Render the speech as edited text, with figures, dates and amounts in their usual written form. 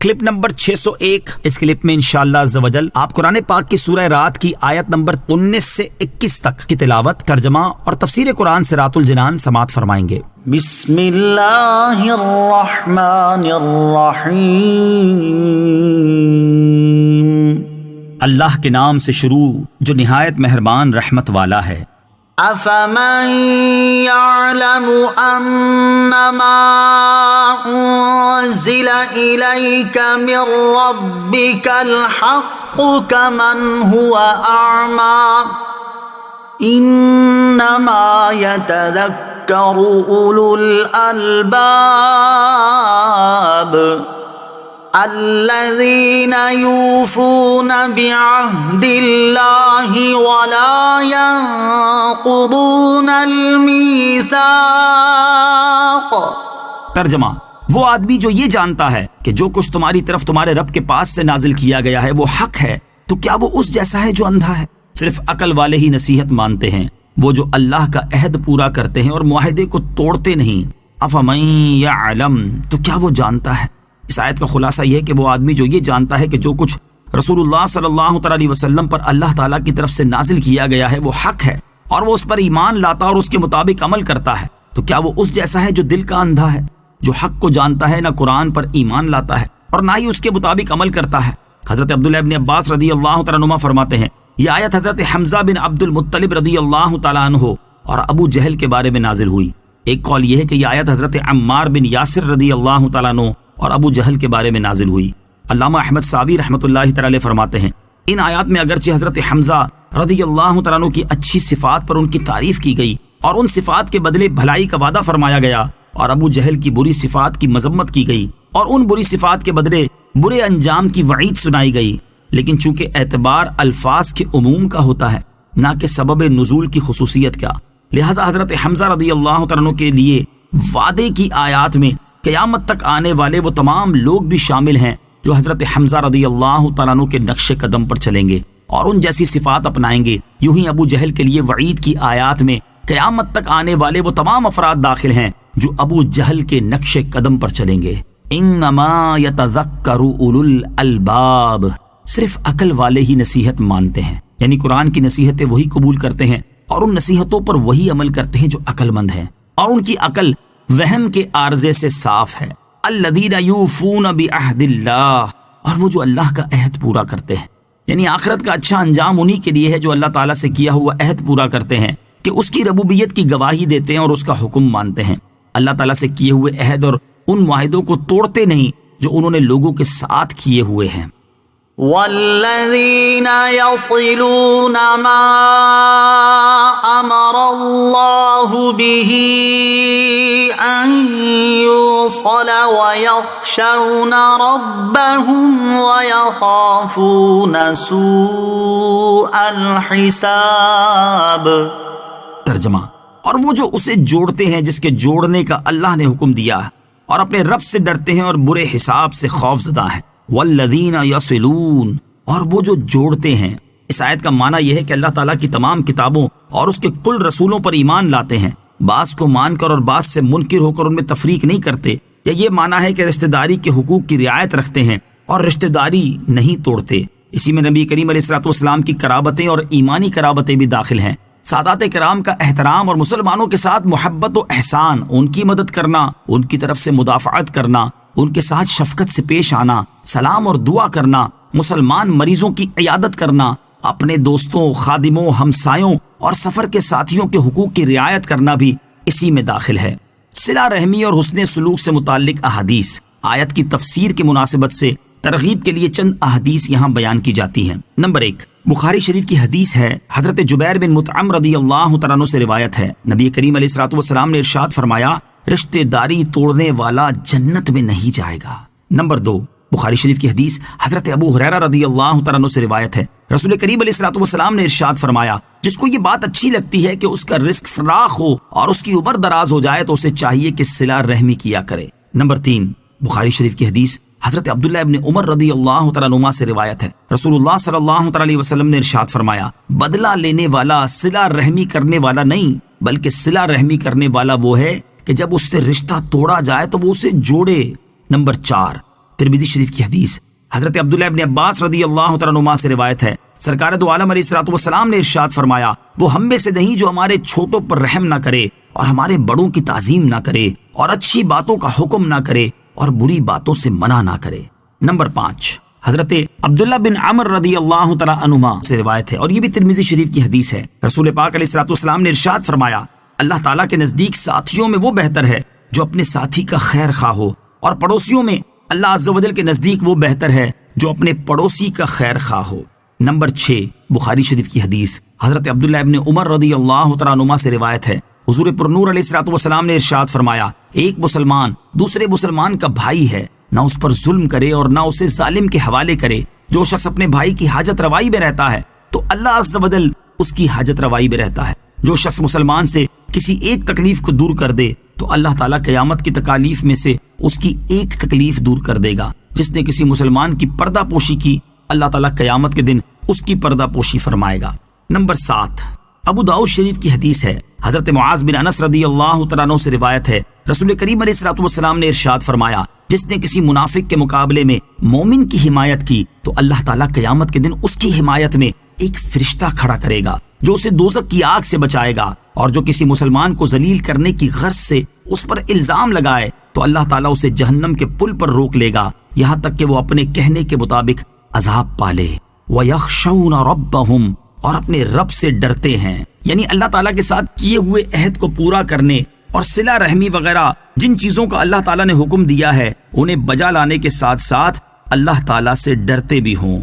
Clip number 601۔ اس clip میں انشاءاللہ عز و جل آپ قرآن پاک کی سورہ رات کی آیت نمبر 19 سے 21 تک کی تلاوت، ترجمہ اور تفسیر قرآن صراط الجنان سماعت فرمائیں گے۔ بسم اللہ الرحمن الرحیم۔ اللہ کے نام سے شروع جو نہایت مہربان رحمت والا ہے۔ افمن يعلم انما انزل اليك من ربك الحق كمن هو اعمى انما يتذكر اولو الالباب الذين يوفون بعهد الله ولا ينقضون الميثاق۔ ترجمہ، وہ آدمی جو یہ جانتا ہے کہ جو کچھ تمہاری طرف تمہارے رب کے پاس سے نازل کیا گیا ہے وہ حق ہے، تو کیا وہ اس جیسا ہے جو اندھا ہے؟ صرف عقل والے ہی نصیحت مانتے ہیں، وہ جو اللہ کا عہد پورا کرتے ہیں اور معاہدے کو توڑتے نہیں۔ افمن یعلم، تو کیا وہ جانتا ہے؟ اس آیت کا خلاصہ یہ ہے کہ وہ آدمی جو یہ جانتا ہے کہ جو کچھ رسول اللہ صلی اللہ علیہ وسلم پر اللہ تعالیٰ کی طرف سے نازل کیا گیا ہے وہ حق ہے، اور وہ اس پر ایمان لاتا اور اس کے مطابق عمل کرتا ہے، تو کیا وہ اس جیسا ہے جو دل کا اندھا ہے، جو حق کو جانتا ہے، نہ قرآن پر ایمان لاتا ہے اور نہ ہی اس کے مطابق عمل کرتا ہے؟ حضرت عبداللہ ابن عباس رضی اللہ تعالیٰ عنہ فرماتے ہیں، یہ آیت حضرت حمزہ بن عبد المطلب رضی اللہ تعالیٰ عنہ اور ابو جہل کے بارے میں نازل ہوئی۔ ایک قول یہ ہے کہ یہ آیت حضرت عمار بن یاسر رضی اللہ تعالیٰ عنہ اور ابو جہل کے بارے میں نازل ہوئی۔ علامہ احمد ساوی رحمۃ اللہ تعالی فرماتے ہیں، ان آیات میں اگرچہ حضرت حمزہ رضی اللہ تعالیٰ عنہ کی اچھی صفات پر ان کی تعریف کی گئی اور ان صفات کے بدلے بھلائی کا وعدہ فرمایا گیا، اور ابو جہل کی بری صفات کی مذمت کی گئی اور ان بری صفات کے بدلے برے انجام کی وعید سنائی گئی، لیکن چونکہ اعتبار الفاظ کے عموم کا ہوتا ہے نہ کہ سبب نزول کی خصوصیت کا، لہذا حضرت حمزہ رضی اللہ تعالیٰ عنہ کے لیے وعدے کی آیات میں قیامت تک آنے والے وہ تمام لوگ بھی شامل ہیں جو حضرت حمزہ رضی اللہ تعالیٰ عنہ کے نقش قدم پر چلیں گے اور ان جیسی صفات اپنائیں گے۔ یوں ہی ابو جہل کے لیے وعید کی آیات میں قیامت تک آنے والے وہ تمام افراد داخل ہیں جو ابو جہل کے نقش قدم پر چلیں گے۔ انما یتذکر اولو الالباب، صرف عقل والے ہی نصیحت مانتے ہیں، یعنی قرآن کی نصیحتیں وہی قبول کرتے ہیں اور ان نصیحتوں پر وہی عمل کرتے ہیں جو عقل مند ہیں اور ان کی عقل وہم کے عارضے سے صاف ہے۔ الذین یوفون بعہد اللہ، اور وہ جو اللہ کا عہد پورا کرتے ہیں، یعنی آخرت کا اچھا انجام انہی کے لیے ہے جو اللہ تعالیٰ سے کیا ہوا عہد پورا کرتے ہیں کہ اس کی ربوبیت کی گواہی دیتے ہیں اور اس کا حکم مانتے ہیں، اللہ تعالیٰ سے کیے ہوئے عہد اور ان معاہدوں کو توڑتے نہیں جو انہوں نے لوگوں کے ساتھ کیے ہوئے ہیں۔ والذین یصلون ما امر اللہ به ان یوصل ویخشون ربهم ویخافون سوء الحساب۔ ترجمہ، اور وہ جو اسے جوڑتے ہیں جس کے جوڑنے کا اللہ نے حکم دیا اور اپنے رب سے ڈرتے ہیں اور برے حساب سے خوف زدہ ہیں۔ والذین یصلون، اور وہ جو جوڑتے ہیں۔ اس آیت کا معنی یہ ہے کہ اللہ تعالیٰ کی تمام کتابوں اور اس کے کل رسولوں پر ایمان لاتے ہیں، بعض کو مان کر اور بعض سے منکر ہو کر ان میں تفریق نہیں کرتے، یا یہ معنی ہے کہ رشتہ داری کے حقوق کی رعایت رکھتے ہیں اور رشتہ داری نہیں توڑتے۔ اسی میں نبی کریم علیہ الصلوۃ والسلام کی قرابتیں اور ایمانی قرابتیں بھی داخل ہیں۔ سادات کرام کا احترام اور مسلمانوں کے ساتھ محبت و احسان، ان کی مدد کرنا، ان کی طرف سے مدافعت کرنا، ان کے ساتھ شفقت سے پیش آنا، سلام اور دعا کرنا، مسلمان مریضوں کی عیادت کرنا، اپنے دوستوں، خادموں، ہمسایوں اور سفر کے ساتھیوں کے حقوق کی رعایت کرنا بھی اسی میں داخل ہے۔ صلہ رحمی اور حسن سلوک سے متعلق احادیث، آیت کی تفسیر کی مناسبت سے ترغیب کے لیے چند احادیث یہاں بیان کی جاتی ہیں۔ نمبر 1، بخاری شریف کی حدیث ہے، حضرت جبیر بن مطعم رضی اللہ تعالیٰ عنہ سے روایت ہے، نبی کریم علیہ الصلوۃ والسلام نے ارشاد فرمایا، رشتہ داری توڑنے والا جنت میں نہیں جائے گا۔ نمبر 2، بخاری شریف کی حدیث حضرت ابو ہریرہ رضی اللہ تعالیٰ عنہ سے روایت ہے، رسول کریم علیہ الصلوۃ والسلام نے ارشاد فرمایا، جس کو یہ بات اچھی لگتی ہے کہ اس کا رزق فراخ ہو اور اس کی عمر دراز ہو جائے تو اسے چاہیے کہ صلہ رحمی کیا کرے۔ نمبر 3، بخاری شریف کی حدیث حضرت عبداللہ ابن عمر رضی اللہ تعالیٰ عنہما سے روایت ہے، رسول اللہ صلی اللہ علیہ وسلم نے ارشاد فرمایا، بدلہ لینے والا صلہ رحمی کرنے والا نہیں بلکہ صلہ رحمی کرنے والا وہ ہے کہ جب اس سے رشتہ توڑا جائے تو وہ اسے جوڑے۔ نمبر 4، ترمذی شریف کی حدیث۔ حضرت عبداللہ ابن عباس رضی اللہ تعالیٰ عنہما سے روایت ہے، سرکار دو عالم علیہ الصلوۃ والسلام نے ارشاد فرمایا، وہ ہم میں سے نہیں جو ہمارے چھوٹوں پر رحم نہ کرے اور ہمارے بڑوں کی تعظیم نہ کرے اور اچھی باتوں کا حکم نہ کرے اور بری باتوں سے منع نہ کرے۔ نمبر 5، حضرت عبداللہ بن عمر رضی اللہ تعالیٰ عنہما سے روایت ہے اور یہ بھی ترمذی شریف کی حدیث ہے، رسول پاک علیہ الصلوۃ والسلام نے ارشاد فرمایا، اللہ تعالیٰ کے نزدیک ساتھیوں میں وہ بہتر ہے جو اپنے ساتھی کا خیر خواہ ہو، اور پڑوسیوں میں اللہ عز و جل کے نزدیک وہ بہتر ہے جو اپنے پڑوسی کا خیر خواہ ہو۔ نمبر 6، بخاری شریف کی حدیث، حضرت عبداللہ ابن عمر رضی اللہ تعالیٰ عنہما سے روایت ہے، حضور پرنور علیہ الصلوۃ والسلام نے ارشاد فرمایا، ایک مسلمان دوسرے مسلمان کا بھائی ہے، نہ اس پر ظلم کرے اور نہ اسے ظالم کے حوالے کرے۔ جو شخص اپنے بھائی کی حاجت روائی میں رہتا ہے تو اللہ عز و جل اس کی حاجت روائی میں رہتا ہے۔ جو شخص مسلمان سے کسی ایک تکلیف کو دور کر دے تو اللہ تعالیٰ قیامت کی تکالیف میں سے اس کی ایک تکلیف دور کر دے گا۔ جس نے کسی مسلمان کی پردہ پوشی کی، اللہ تعالیٰ قیامت کے دن اس کی پردہ پوشی فرمائے گا۔ نمبر 7، ابو داؤد شریف کی حدیث ہے، حضرت معاذ بن انس رضی اللہ تعالیٰ عنہ سے روایت ہے، رسول کریم علیہ الصلوۃ والسلام نے ارشاد فرمایا، جس نے کسی منافق کے مقابلے میں مومن کی حمایت کی تو اللہ تعالیٰ قیامت کے دن اس کی حمایت میں ایک فرشتہ کھڑا کرے گا جو اسے دوزخ کی آگ سے بچائے گا، اور جو کسی مسلمان کو ذلیل کرنے کی غرض سے اس پر الزام لگائے تو اللہ تعالیٰ اسے جہنم کے پل پر روک لے گا یہاں تک کہ وہ اپنے کہنے کے مطابق عذاب پالے۔ وَيَخْشَوْنَ رَبَّهُمْ، اور اپنے رب سے ڈرتے ہیں، یعنی اللہ تعالیٰ کے ساتھ کیے ہوئے عہد کو پورا کرنے اور صلہ رحمی وغیرہ جن چیزوں کا اللہ تعالیٰ نے حکم دیا ہے انہیں بجا لانے کے ساتھ ساتھ اللہ تعالیٰ سے ڈرتے بھی ہوں۔